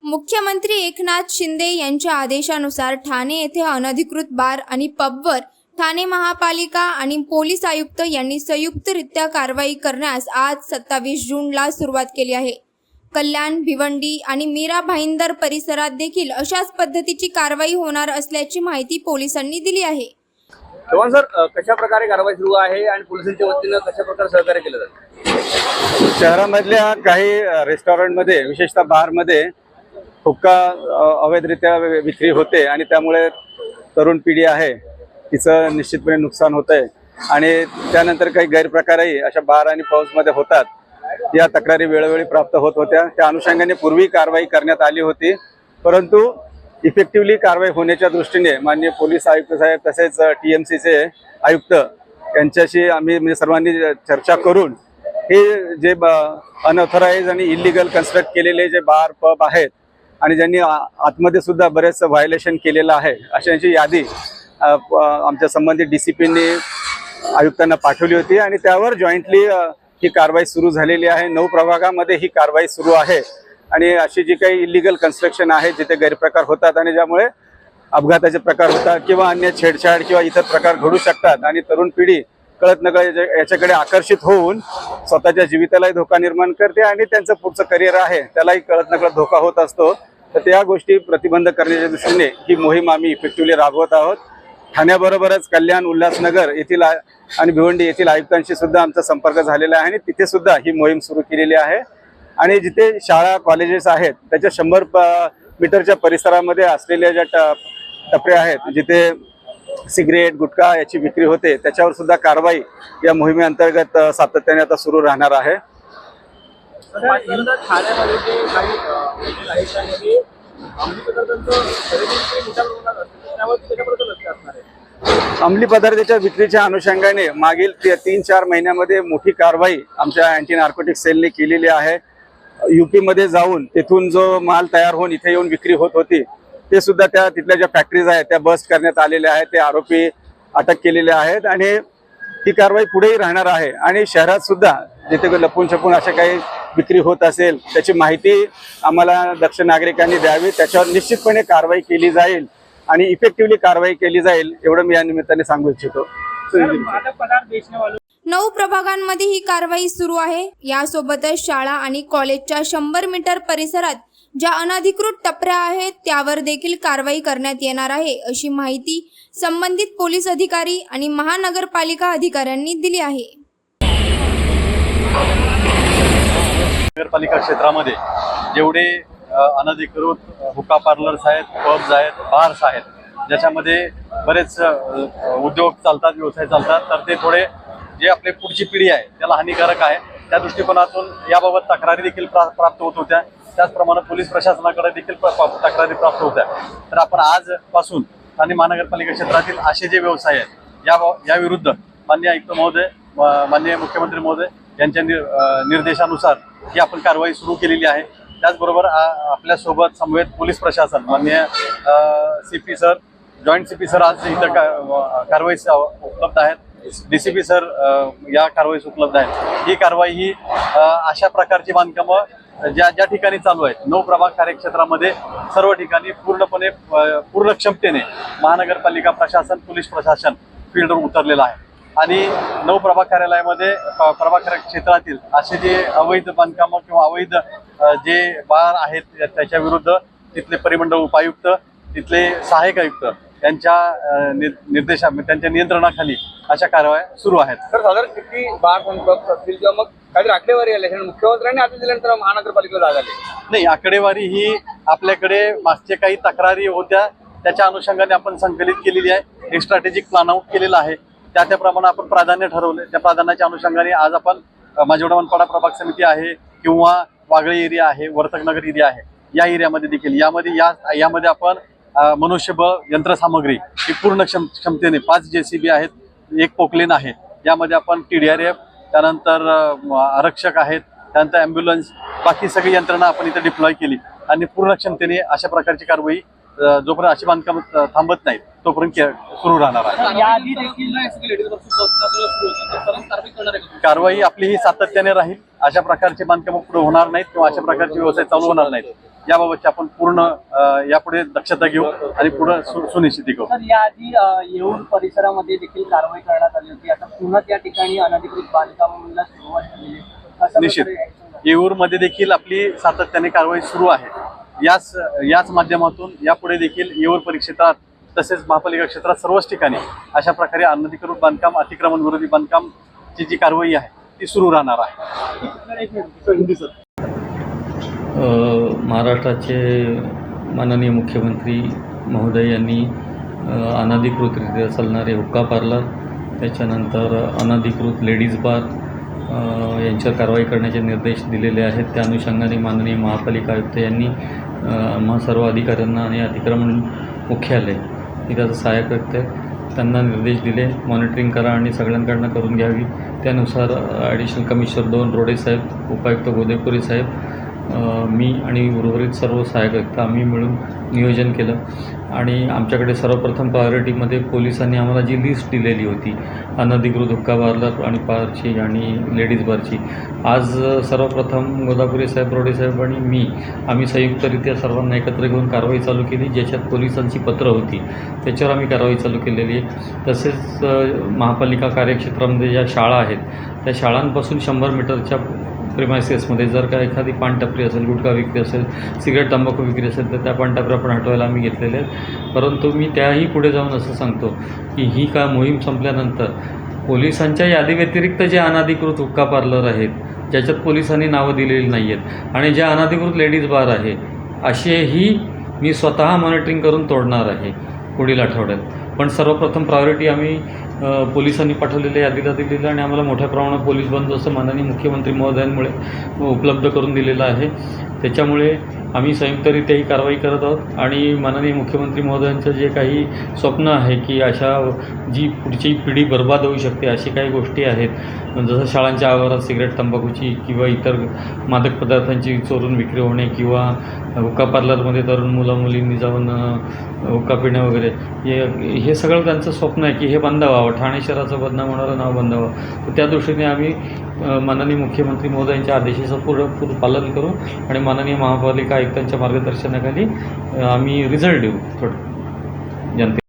मुख्यमंत्री एकनाथ शिंदे यांच्या आदेशानुसार ठाणे येथे अनधिकृत बार आणि पबवर ठाणे महापालिका आणि पोलीस आयुक्त यांनी संयुक्तरित्या कारवाई करण्यास आज 27 जूनला सुरुवात केली आहे। कल्याण, भिवंडी आणि मीरा भाईंदर परिसरात देखील अशाच पद्धतीची कारवाई होणार असल्याची माहिती पोलिसांनी दिली आहे। चव्हाण सर, कशा प्रकारे कारवाई सुरू आहे आणि पोलिसांच्या वतीने कशा प्रकारे सहकार्य केलं जातं? शहरामधल्या काही रेस्टॉरंटमध्ये, विशेषतः बारमध्ये हुक्का अवैधरित्या विक्री होते आणि त्यामुळे तरुण पिढी आहे तिचं निश्चितपणे नुकसान होतंय आणि त्यानंतर काही गैरप्रकारही अशा बार आणि पब्समध्ये होतात। या तक्रारी वेळोवेळी प्राप्त होत होत्या। त्या अनुषंगाने पूर्वी कारवाई करण्यात आली होती, परंतु इफेक्टिव्हली कारवाई होण्याच्या दृष्टीने माननीय पोलीस आयुक्त साहेब तसेच TMCचे आयुक्त यांच्याशी आम्ही म्हणजे सर्वांनी चर्चा करून हे जे अनऑथराइज आणि इलिगल कन्स्ट्रक्ट केलेले जे बार पब आहेत आणि ज्यांनी आतमध्ये सुद्धा बरेच व्हायोलेशन केलेलं आहे अशांची यादी आमच्या संबंधित DCPनी आयुक्तांना पाठवली होती आणि त्यावर जॉईंटली ही कारवाई सुरू झालेली आहे। 9 प्रभागामध्ये ही कारवाई सुरू आहे आणि अशी जी काही इलिगल कन्स्ट्रक्शन आहे जिथे गैरप्रकार होतात आणि ज्यामुळे अपघाताचे प्रकार होतात किंवा अन्य छेडछाड किंवा इतर प्रकार घडू शकतात आणि तरुण पिढी कळत नकळत याच्याकडे आकर्षित होऊन स्वतःच्या जीवितालाही धोका निर्माण करते आणि त्यांचं पुढचं करिअर आहे त्यालाही कळत नकळत धोका होत असतो। तर त्या गोष्टी प्रतिबंध करण्याच्या दृष्टीने ही मोहीम आम्ही इफेक्टिव्हली राबवत आहोत। ठाण्याबरोबरच कल्याण, उल्हासनगर येथील आणि भिवंडी येथील आयुक्तांशी सुद्धा आमचा संपर्क झालेला आहे आणि तिथे सुद्धा ही मोहीम सुरू केलेली आहे आणि जिथे शाळा कॉलेजेस आहेत त्याच्या 100 मीटरच्या परिसरामध्ये असलेल्या ज्या टपऱ्या आहेत जिथे सिगरेट, गुटखा याची विक्री होते त्याच्यावर सुद्धा कारवाई या मोहिमेअंतर्गत सातत्याने आता सुरू राहणार आहे। अंमली पदार्थाच्या विक्रीच्या अनुषंगाने मागील 3-4 महिन्यामध्ये मोठी कारवाई आमच्या अँटी नार्कोटिक सेलने केलेली आहे। UP मध्ये जाऊन तिथून जो माल तयार होऊन इथे येऊन विक्री होत होती ते सुद्धा तिथल्या ज्या फॅक्टरीज आहेत त्या बस्ट करण्यात आलेल्या आहेत। ते आरोपी अटक केलेले आहेत आणि ही कारवाई पुढेही राहणार आहे आणि शहरात सुद्धा जिथे लपून छपून अशा काही विक्री होत असेल त्याची माहिती आम्हाला दक्ष नागरिकांनी द्यावी, त्याच्यावर निश्चितपणे कारवाई केली जाईल आणि इफेक्टिव्हली कारवाई केली जाईल एवढं मी या निमित्ताने सांगू इच्छितो। 9 प्रभागांमध्ये ही कारवाई सुरू आहे। यासोबतच शाळा आणि कॉलेजच्या 100 मीटर परिसरात ज्या अनधिकृत टपऱ्या आहेत त्यावर देखील कारवाई करण्यात येणार आहे अशी माहिती संबंधित पोलीस अधिकारी आणि महानगरपालिका अधिकाऱ्यांनी दिली आहे। नगरपालिका क्षेत्रामध्ये जेवढे अनधिकृत हुक्का पार्लर्स आहेत, पब्स आहेत, बार्स आहेत, ज्याच्यामध्ये बरेच उद्योग चालतात, व्यवसाय चालतात, तर ते थोडे जे आपली पुढची पिढी आहे त्याला हानिकारक आहे त्या दृष्टिकोनातून याबाबत तक्रारी देखील प्राप्त होत होत्या। त्याचप्रमाणे पोलीस प्रशासनाकडे देखील तक्रारी प्राप्त होत्या। तर आपण आजपासून ठाणे महानगरपालिका क्षेत्रातील असे जे व्यवसाय आहेत या विरुद्ध माननीय आयुक्त महोदय, माननीय मुख्यमंत्री महोदय यांच्या निर्देशानुसार ही आपण कारवाई सुरू केलेली आहे। त्याचबरोबर आपल्यासोबत समवेत पोलीस प्रशासन, माननीय CP sir, joint CP sir आज इथं कारवाईस उपलब्ध आहेत, DCP सर या कारवाईस उपलब्ध आहेत। ही कारवाई ही अशा प्रकारची बांधकामं ज्या ठिकाणी चालू आहेत 9 प्रभाग कार्यक्षेत्रामध्ये सर्व ठिकाणी पूर्णपणे पूर्ण क्षमतेने महानगरपालिका प्रशासन, पोलीस प्रशासन फील्डवर उतरलेलं आहे आणि 9 प्रभाग कार्यालयामध्ये प्रभाग क्षेत्रातील असे जे अवैध बांधकामं किंवा अवैध जे बार आहेत त्याच्या विरुद्ध तिथले परिमंडळ उपायुक्त, तिथले सहाय्यक आयुक्त यांच्या त्यांच्या नियंत्रणाखाली अशा कारवाया सुरू आहेत। सर, साधारण किती बार पब्स असतील किंवा मग काही आकडेवारी आली मुख्यमंत्र्यांनी आदेश दिल्यानंतर महानगरपालिकेला जाग आली? नाही, आकडेवारी ही आपल्याकडे मागचे काही तक्रारी होत्या त्याच्या अनुषंगाने आपण संकलित केलेली आहे। एक स्ट्रॅटेजिक प्लॅन आउट केलेला आहे, त्याप्रमाणे आपण प्राधान्य ठरवले। त्या प्राधान्याच्या अनुषंगाने आज आपण माजिवडा प्रभाग समिती आहे किंवा वागळे एरिया आहे, वर्तकनगर एरिया आहे, या एरियामध्ये देखील यामध्ये आपण मनुष्यबळ, यंत्रसामग्री ही पूर्ण क्षमतेने 5 JCB आहेत, 1 पोकलेन आहे, यामध्ये आपण TDRF, त्यानंतर आरक्षक आहेत, त्यानंतर ॲम्ब्युलन्स, बाकी सगळी यंत्रणा आपण इथे डिप्लॉय केली आणि पूर्ण क्षमतेने अशा प्रकारची कारवाई जोपर्यंत अशी बांधकाम थांबत नाहीत तोपर्यंत सुरू राहणार आहे। कारवाई आपली ही सातत्याने राहील, अशा प्रकारचे बांधकाम पुढे होणार नाहीत किंवा अशा प्रकारचे व्यवसाय चालू होणार नाहीत। याबाबतची आपण पूर्ण यापुढे दक्षता घेऊ आणि पुढे सुनिश्चिती करू. तर याआधी येऊर परिसरामध्ये देखील कारवाई करण्यात आली होती. आता पुन्हा त्या ठिकाणी अनधिकृत बांधकामाला सुरुवात झालेली आहे. कशा निश्चित प्रकारे action झाली? येऊरमध्ये देखील आपली सातत्याने कारवाई सुरू आहे. याच माध्यमातून यापुढे देखील येऊर परिक्षेत्रात तसेच महापालिका क्षेत्रात सर्वच ठिकाणी अशा प्रकारे अनधिकृत बांधकाम अतिक्रमण विरोधी बांधकामची जी कारवाई आहे ती सुरू राहणार आहे. महाराष्ट्राचे माननीय मुख्यमंत्री महोदय यांनी अनधिकृतरित्या चालणारे हुक्का पार्लर, त्याच्यानंतर अनधिकृत लेडीज बार यांच्यावर कारवाई करण्याचे निर्देश दिलेले आहेत. त्या अनुषंगाने माननीय महापालिका आयुक्त यांनी सर्व अधिकाऱ्यांना आणि अतिक्रमण मुख्यालय हे त्याचं सहाय्यक आयुक्त आहे त्यांना निर्देश दिले, मॉनिटरिंग करा आणि सगळ्यांकडनं करून घ्यावी. त्यानुसार ॲडिशनल कमिशनर 2 रोडे साहेब, उपायुक्त गोदेपुरी साहेब, मी आणि उर्वरित सर्व सहाय्यक आयुक्त आम्ही मिळून नियोजन केलं. आणि आमच्याकडे सर्वप्रथम प्रायोरिटीमध्ये पोलिसांनी आम्हाला जी लिस्ट दिलेली होती अनधिकृत हुक्का पार्लर आणि बारची आणि लेडीज बारची, आज सर्वप्रथम गोदापुरी साहेब, रोडे साहेब आणि आम्ही संयुक्तरित्या सर्वांना एकत्र घेऊन कारवाई चालू केली. ज्याच्यात पोलिसांची पत्र होती त्याच्यावर आम्ही कारवाई चालू केलेली आहे. तसेच महापालिका कार्यक्षेत्रामध्ये ज्या शाळा आहेत त्या शाळांपासून 100 मीटरच्या प्रिमायसेसमध्ये जर का एखादी पानटपरी असेल, गुटखा विक्री असेल, सिगरेट तंबाखू विक्री असेल तर त्या पानटपऱ्या आपण हटवायला आम्ही घेतलेले आहेत. परंतु मी त्याही पुढे जाऊन असं सांगतो की ही का मोहीम संपल्यानंतर पोलिसांच्या यादीव्यतिरिक्त जे अनधिकृत हुक्का पार्लर आहेत ज्याच्यात पोलिसांनी नावं दिलेली नाही आहेत आणि ज्या अनधिकृत लेडीज बार आहे असेही मी स्वतः मॉनिटरिंग करून तोडणार आहे पुढील आठवड्यात. पण सर्वप्रथम प्रायोरिटी आम्ही पोलिसांनी पाठवलेल्या यादीला दिलेलं आणि आम्हाला मोठ्या प्रमाणात पोलीस बंदोबस्त माननीय मुख्यमंत्री महोदयांमुळे उपलब्ध करून दिलेला आहे. त्याच्यामुळे आम्ही संयुक्तरित्या ही कारवाई करत आहोत आणि माननीय मुख्यमंत्री महोदयांचं जे काही स्वप्न आहे की अशा जी पुढची पिढी बर्बाद होऊ शकते अशी काही गोष्टी आहेत, जसं शाळांच्या आवारात सिगरेट तंबाखूची किंवा इतर मादक पदार्थांची चोरून विक्री होणे किंवा हुक्का पार्लरमध्ये तरुण मुलं-मुलींनी जाऊन हुक्का पिणं वगैरे, हे सगळं त्यांचं स्वप्न आहे की हे बंद व्हावं, ठाणे शहराचं बदनाम होणारं नाव बंद व्हावं. तर त्या दृष्टीने आम्ही माननीय मुख्यमंत्री महोदयांच्या आदेशाचं पूर्ण पालन करू आणि माननीय महापालिका आयुक्तांच्या मार्गदर्शनाखाली आम्ही रिझल्ट देऊ थोडं जनते.